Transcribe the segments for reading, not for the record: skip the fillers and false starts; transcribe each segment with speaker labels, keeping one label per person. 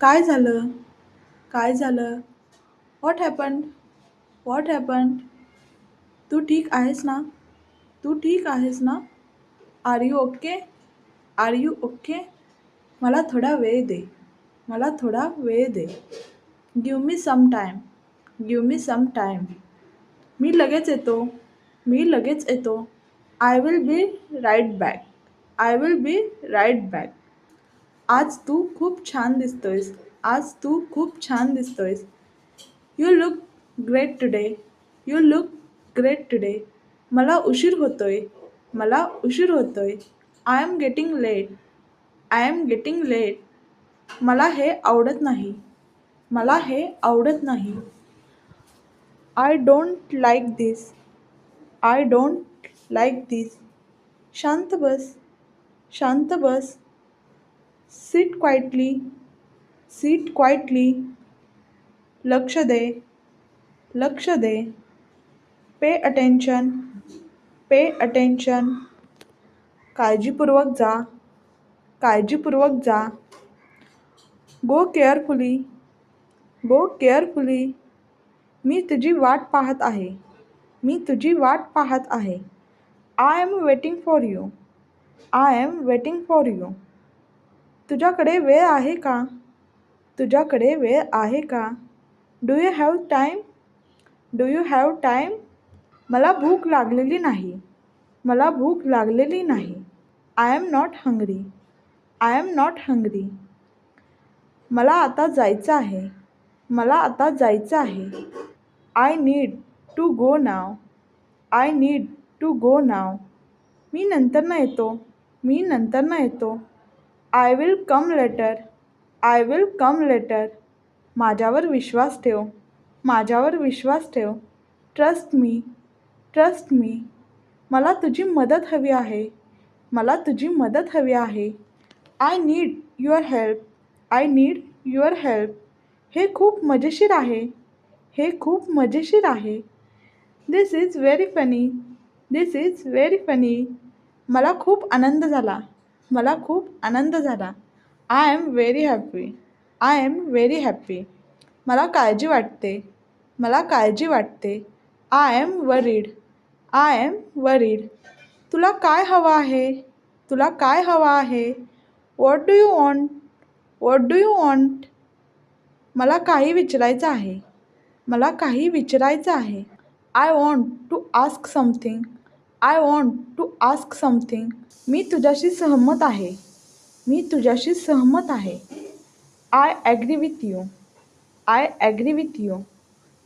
Speaker 1: काय झालं? काय झालं? What happened? What happened? तू ठीक आहेस ना? तू ठीक आहेस ना? Are you okay? Are you okay? मला थोडा वेळ दे. मला थोडा वेळ दे. Give me some time. Give me some time. मी लगेच येतो. मी लगेच येतो. I will be right back. I will be right back. आज तू खूप छान दिसतोयस. आज तू खूप छान दिसतोयस. You look great today. You look great today. मला उशीर होतोय. मला उशीर होतोय. I am getting late. I am getting late. मला हे आवडत नाही. मला हे आवडत नाही. I don't like this. I don't like this. शांत बस. शांत बस. Sit quietly. Sit quietly. लक्ष दे. लक्ष दे. Pay attention. Pay attention. काळजीपूर्वक जा. काळजीपूर्वक जा. गो केअरफुली. गो केअरफुली. मी तुझी वाट पाहत आहे. मी तुझी वाट पाहत आहे. I am waiting for you. I am waiting for you. तुझ्याकडे वेळ आहे का? तुझ्याकडे वेळ आहे का? Do you have time? Do you have time? मला भूक लागलेली नाही. मला भूक लागलेली नाही. I am not hungry. I am not hungry. मला आता जायचं आहे. मला आता जायचं आहे. I need to go now. I need to go now. मी नंतर येतो. मी नंतर येतो. I will come later. I will come later. माझ्यावर विश्वास ठेव. माझ्यावर विश्वास ठेव. Trust me. Trust me. मला तुझी मदत हवी आहे. मला तुझी मदत हवी आहे. I need your help. I need your help. हे खूप मजेशीर आहे. हे खूप मजेशीर आहे. This is very funny. This is very funny. मला खूप आनंद झाला. मला खूप आनंद झाला. I am very happy. I am very happy. मला काळजी वाटते. मला काळजी वाटते. I am worried. I am worried. तुला काय हवं आहे? तुला काय हवं आहे? What do you want? What do you want? मला काही विचारायचं आहे. मला काही विचारायचं आहे. I want to ask something. I want to ask something. मी तुझ्याशी सहमत आहे. मी तुझ्याशी सहमत आहे. I agree with you. I agree with you.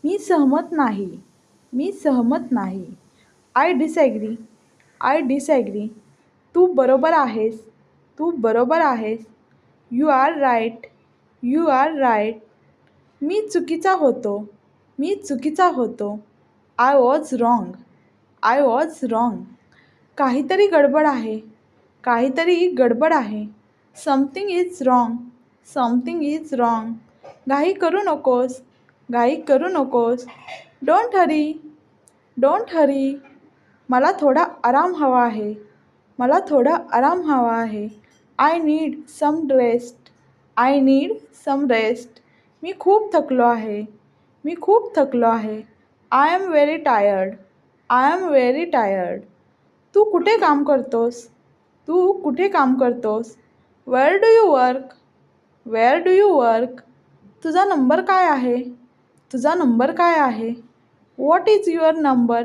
Speaker 1: मी सहमत नाही. मी सहमत नाही. I disagree. I disagree. तू बरोबर आहेस. तू बरोबर आहेस. You are right. You are right. मी चुकीचा होतो. मी चुकीचा होतो. I was wrong. I was wrong. काहीतरी गडबड आहे. काहीतरी गडबड आहे. Something is wrong. Something is wrong. घाई करू नकोस. घाई करू नकोस. डोंट हरी. डोंट हरी. मला थोडा आराम हवा आहे. मला थोडा आराम हवा आहे. I need some rest. I need some rest. मी खूप थकलो आहे. मी खूप थकलो आहे. I am very tired. I am very tired. तू कुठे काम करतोस? तू कुठे काम करतोस? Where do you work? Where do you work? तुझा नंबर काय आहे? तुझा नंबर काय आहे? What is your number?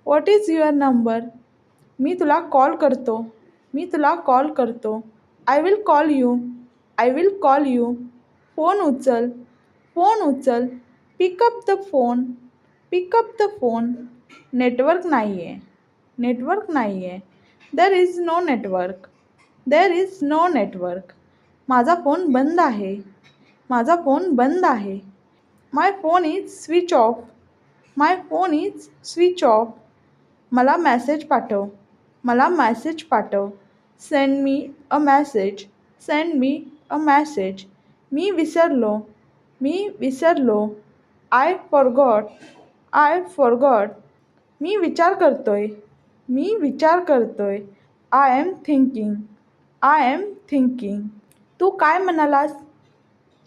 Speaker 1: What is your number? मी तुला कॉल करतो. मी तुला कॉल करतो. I will call you. I will call you. Phone उचल. फोन उचल. Pick up the phone. Pick up the phone. Network नाही आहे. नेटवर्क नाही आहे. There is no network. There is no network. माझा फोन बंद आहे. माझा फोन बंद आहे. My phone is switch off. My phone is switch off. मला मॅसेज पाठव. मला मॅसेज पाठव. Send me a message. Send me a message. मी विसरलो. मी विसरलो. I forgot. I forgot. मी विचार करतोय. मी विचार करतोय. I am thinking. I am thinking. तू काय म्हणालास?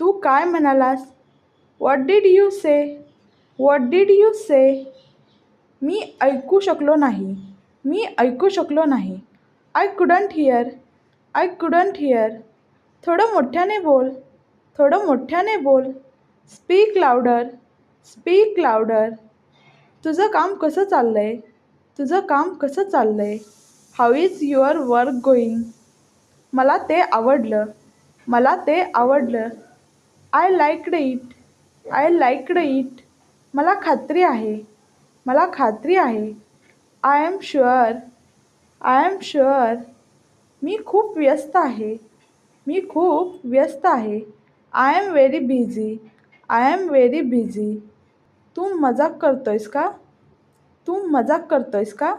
Speaker 1: तू काय म्हणालास? What did you say? What did you say? मी ऐकू शकलो नाही. मी ऐकू शकलो नाही. I couldn't hear. I couldn't hear. थोडं मोठ्याने बोल. थोडं मोठ्याने बोल. Speak louder. Speak louder. तुझं काम कसं चाललंय? तुझं काम कसं चाललंय? How is your work going? मला ते आवडलं. मला ते आवडलं. I liked it. I liked it. मला खात्री आहे. मला खात्री आहे. I am sure. I am sure. मी खूप व्यस्त आहे. मी खूप व्यस्त आहे. I am very busy. I am very busy. तू मजाक करतोयस का? तू मजाक करतोयस का?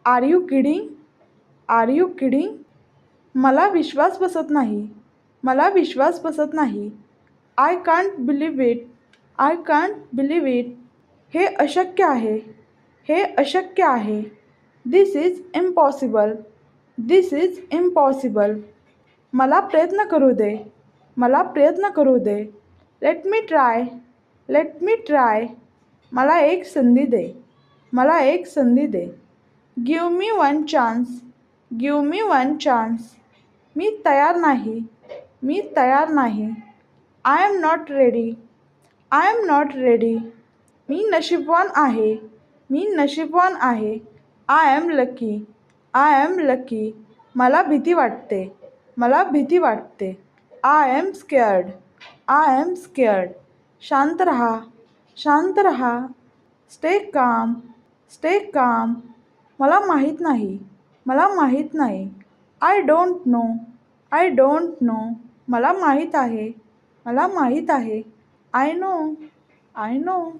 Speaker 1: Are you kidding? Are you kidding? मला विश्वास बसत नाही. मला विश्वास बसत नाही. I can't believe it. I can't believe it. हे अशक्य आहे. हे अशक्य आहे. This is impossible. This is impossible. मला प्रयत्न करू दे. मला प्रयत्न करू दे. Let me try. Let me try. मला एक संधी दे. मला एक संधी दे. Give me one chance. Give me one chance. मी तयार नाही. मी तयार नाही. I am not ready. I am not ready. मी नशीबवान आहे. मी नशीबवान आहे. I am lucky. I am lucky. मला भीती वाटते. मला भीती वाटते. I am scared. I am scared. शांत रहा. शांत रहा. Stay calm. Stay calm. मला माहीत नाही. मला माहीत नाही. I don't know. I don't know. मला माहीत आहे. मला माहीत आहे. I know. I know.